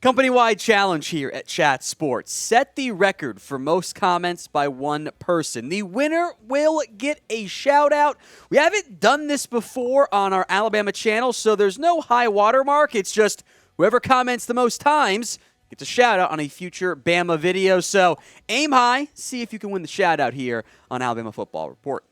Company-wide challenge here at Chat Sports. Set the record for most comments by one person. The winner will get a shout-out. We haven't done this before on our Alabama channel, so there's no high watermark. It's just whoever comments the most times gets a shout-out on a future Bama video. So aim high. See if you can win the shout-out here on Alabama Football Report.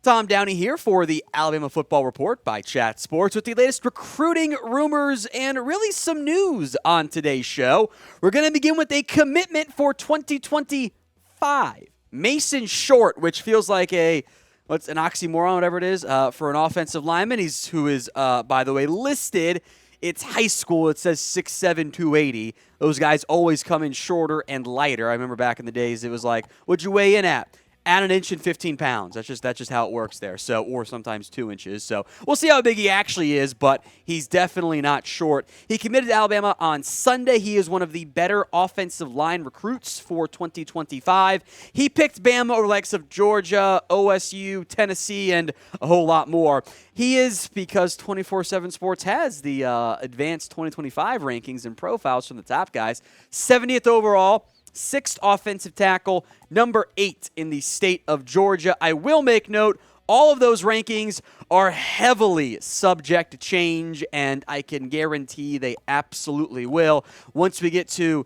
Tom Downey here for the Alabama Football Report by Chat Sports with the latest recruiting rumors and really some news on today's show. We're going to begin with a commitment for 2025. Mason Short, which feels like an oxymoron, whatever it is, for an offensive lineman. Who is, by the way, listed. It's high school. It says 6'7", 280. Those guys always come in shorter and lighter. I remember back in the days, it was like, what'd you weigh in at? Add an inch and 15 pounds. That's just how it works there. So, or sometimes 2 inches. So we'll see how big he actually is, but he's definitely not short. He committed to Alabama on Sunday. He is one of the better offensive line recruits for 2025. He picked Bama over the likes of Georgia, OSU, Tennessee, and a whole lot more. He is because 24/7 Sports has the advanced 2025 rankings and profiles from the top guys. 70th overall. 6th offensive tackle, number 8 in the state of Georgia. I will make note, all of those rankings are heavily subject to change, and I can guarantee they absolutely will once we get to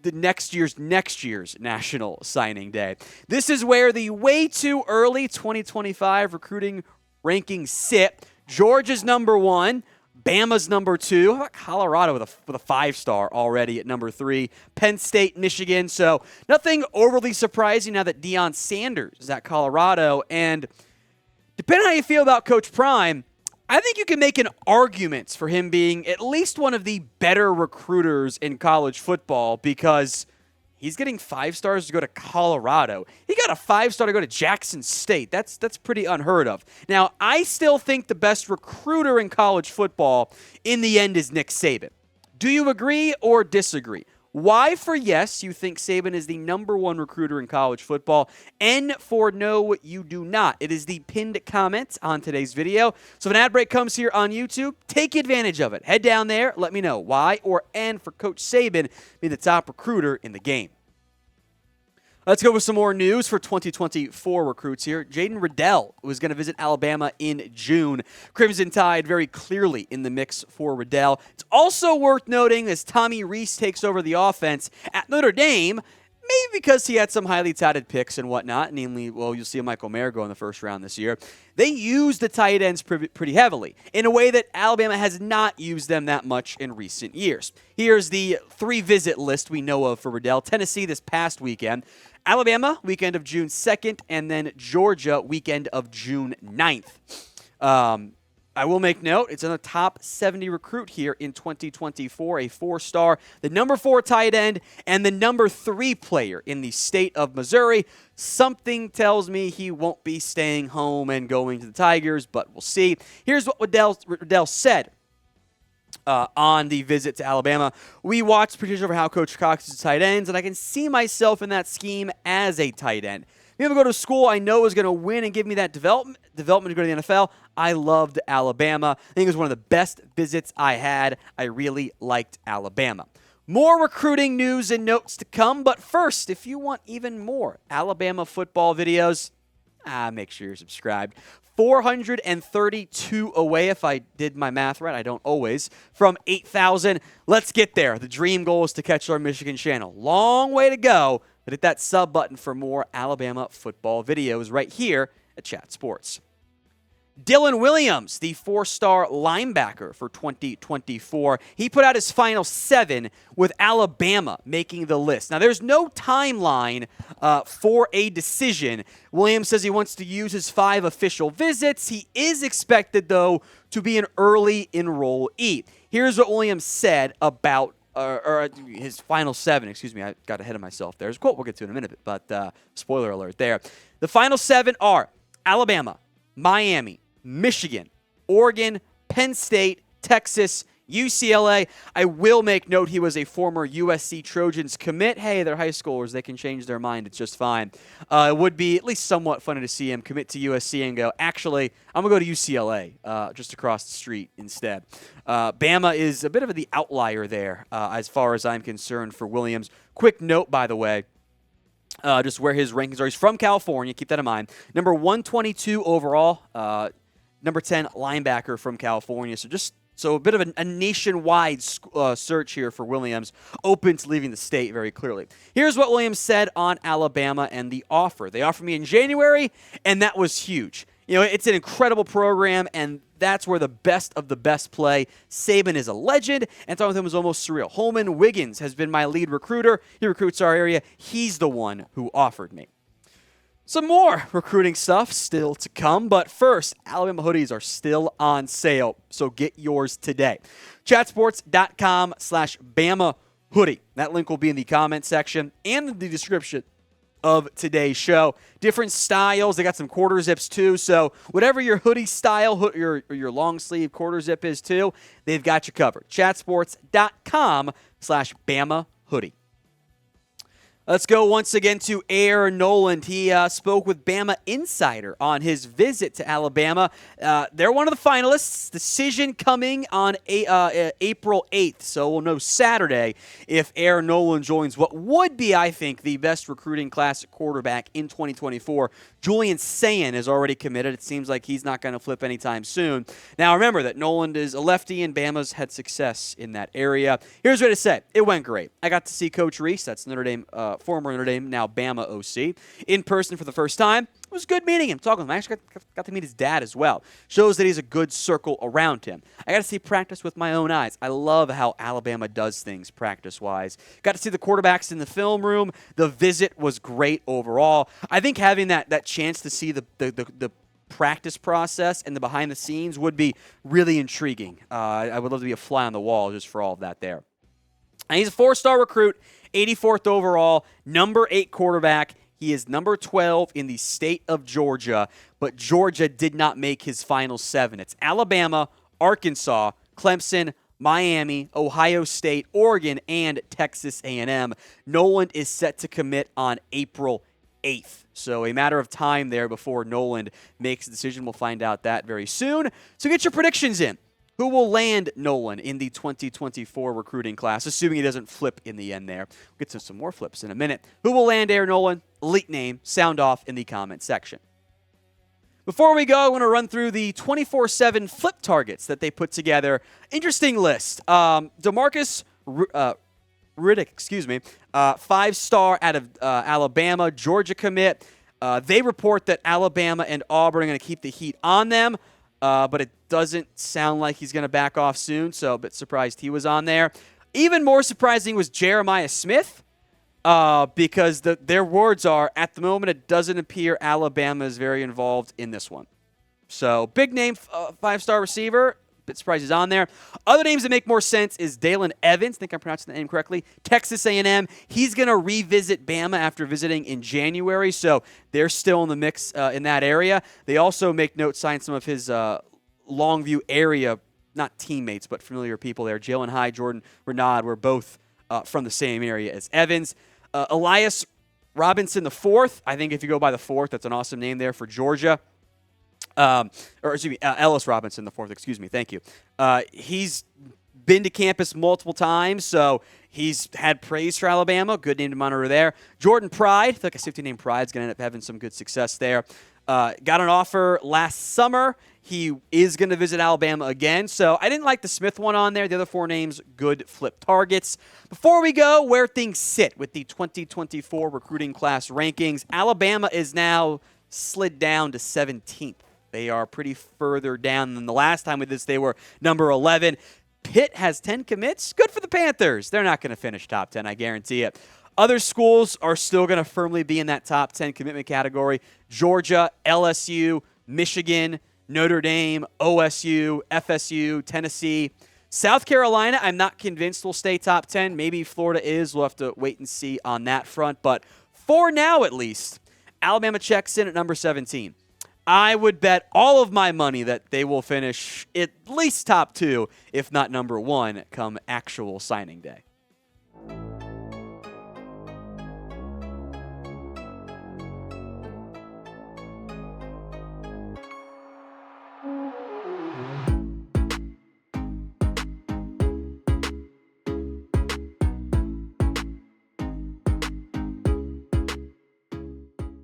the next year's National Signing Day. This is where the way too early 2025 recruiting rankings sit. Georgia's number 1. Bama's number 2. How about Colorado with a 5-star already at number 3? Penn State, Michigan. So nothing overly surprising now that Deion Sanders is at Colorado. And depending on how you feel about Coach Prime, I think you can make an argument for him being at least one of the better recruiters in college football because he's getting 5 stars to go to Colorado. He got a 5-star to go to Jackson State. That's pretty unheard of. Now, I still think the best recruiter in college football in the end is Nick Saban. Do you agree or disagree? Why for yes, you think Saban is the number 1 recruiter in college football, and for no, you do not. It is the pinned comment on today's video. So if an ad break comes here on YouTube, take advantage of it. Head down there, let me know why or and for Coach Saban be the top recruiter in the game. Let's go with some more news for 2024 recruits here. Jaden Riddell was going to visit Alabama in June. Crimson Tide very clearly in the mix for Riddell. It's also worth noting as Tommy Rees takes over the offense at Notre Dame, maybe because he had some highly touted picks and whatnot, namely, well, you'll see a Michael Mayer go in the first round this year. They use the tight ends pretty heavily in a way that Alabama has not used them that much in recent years. Here's the 3-visit list we know of for Riddell. Tennessee this past weekend. Alabama, weekend of June 2nd, and then Georgia, weekend of June 9th. I will make note, it's in the top 70 recruit here in 2024, a 4-star, the number 4 tight end, and the number 3 player in the state of Missouri. Something tells me he won't be staying home and going to the Tigers, but we'll see. Here's what Riddell said on the visit to Alabama. We watched pretty over how Coach Cox is tight ends, and I can see myself in that scheme as a tight end. Being able to go to school I know is going to win and give me that development to go to the NFL. I loved Alabama. I think it was one of the best visits I had. I really liked Alabama. More recruiting news and notes to come, but first, if you want even more Alabama football videos, make sure you're subscribed. 432 away, if I did my math right. I don't always. From 8,000. Let's get there. The dream goal is to catch our Michigan channel. Long way to go, but hit that sub button for more Alabama football videos right here at Chat Sports. Dylan Williams, the 4-star linebacker for 2024. He put out his final 7 with Alabama making the list. Now, there's no timeline for a decision. Williams says he wants to use his 5 official visits. He is expected, though, to be an early enrollee. Here's what Williams said about his final 7. Excuse me, I got ahead of myself there. There's a quote we'll get to in a minute, but spoiler alert there. The final 7 are Alabama, Miami, Michigan, Oregon, Penn State, Texas, UCLA, I will make note he was a former USC Trojans commit. Hey, they're high schoolers. They can change their mind. It's just fine. It would be at least somewhat funny to see him commit to USC and go, actually, I'm going to go to UCLA just across the street instead. Bama is a bit of the outlier there as far as I'm concerned for Williams. Quick note, by the way. Just where his rankings are. He's from California. Keep that in mind. Number 122 overall. Number 10 linebacker from California. So a bit of a nationwide search here for Williams. Open to leaving the state very clearly. Here's what Williams said on Alabama and the offer. They offered me in January, and that was huge. It's an incredible program, and that's where the best of the best play. Saban is a legend, and talking with him was almost surreal. Holman Wiggins has been my lead recruiter. He recruits our area. He's the one who offered me. Some more recruiting stuff still to come, but first, Alabama hoodies are still on sale, so get yours today. Chatsports.com/Bama hoodie. That link will be in the comment section and in the description of today's show. Different styles. They got some quarter zips too. So whatever your hoodie style, your long sleeve quarter zip is too, they've got you covered. Chatsports.com/Bama hoodie. Let's go once again to Air Noland. He spoke with Bama Insider on his visit to Alabama. They're one of the finalists. Decision coming on April 8th, so we'll know Saturday if Air Noland joins what would be, I think, the best recruiting class at quarterback in 2024. Julian Sayin is already committed. It seems like he's not going to flip anytime soon. Now, remember that Noland is a lefty, and Bama's had success in that area. Here's what it said. It went great. I got to see Coach Rees. That's Notre Dame, former Notre Dame, now Bama OC, in person for the first time. It was good meeting him, talking with him. I actually got to meet his dad as well. Shows that he's a good circle around him. I got to see practice with my own eyes. I love how Alabama does things practice-wise. Got to see the quarterbacks in the film room. The visit was great overall. I think having that chance to see the practice process and the behind the scenes would be really intriguing. I would love to be a fly on the wall just for all of that there. And he's a 4-star recruit, 84th overall, number 8 quarterback. He is number 12 in the state of Georgia, but Georgia did not make his final 7. It's Alabama, Arkansas, Clemson, Miami, Ohio State, Oregon, and Texas A&M. Noland is set to commit on April 8th. So a matter of time there before Noland makes a decision. We'll find out that very soon. So get your predictions in. Who will land Noland in the 2024 recruiting class, assuming he doesn't flip in the end there? We'll get to some more flips in a minute. Who will land Air Noland? Elite name. Sound off in the comment section. Before we go, I want to run through the 24/7 flip targets that they put together. Interesting list. DeMarcus Riddick, 5-star out of Alabama, Georgia commit. They report that Alabama and Auburn are going to keep the heat on them. But it doesn't sound like he's going to back off soon, so a bit surprised he was on there. Even more surprising was Jeremiah Smith, because their words are, at the moment, it doesn't appear Alabama is very involved in this one. So, big name, 5-star receiver. Bit surprised he's on there. Other names that make more sense is Dalen Evans. I think I'm pronouncing the name correctly. Texas A&M. He's going to revisit Bama after visiting in January, so they're still in the mix in that area. They also make note, sign some of his Longview area, not teammates, but familiar people there. Jalen Hyde, Jordan Renaud were both from the same area as Evans. Elias Robinson IV. I think if you go by the 4th, that's an awesome name there for Georgia. Ellis Robinson IV, excuse me, thank you. He's been to campus multiple times, so he's had praise for Alabama. Good name to monitor there. Jordan Pride, I feel like a safety named Pride is going to end up having some good success there. Got an offer last summer. He is going to visit Alabama again, so I didn't like the Smith one on there. The other 4 names, good flip targets. Before we go, where things sit with the 2024 recruiting class rankings, Alabama is now slid down to 17th. They are pretty further down than the last time with this. They were number 11. Pitt has 10 commits. Good for the Panthers. They're not going to finish top 10, I guarantee it. Other schools are still going to firmly be in that top 10 commitment category. Georgia, LSU, Michigan, Notre Dame, OSU, FSU, Tennessee. South Carolina, I'm not convinced will stay top 10. Maybe Florida is. We'll have to wait and see on that front. But for now, at least, Alabama checks in at number 17. I would bet all of my money that they will finish at least top 2, if not number 1, come actual signing day.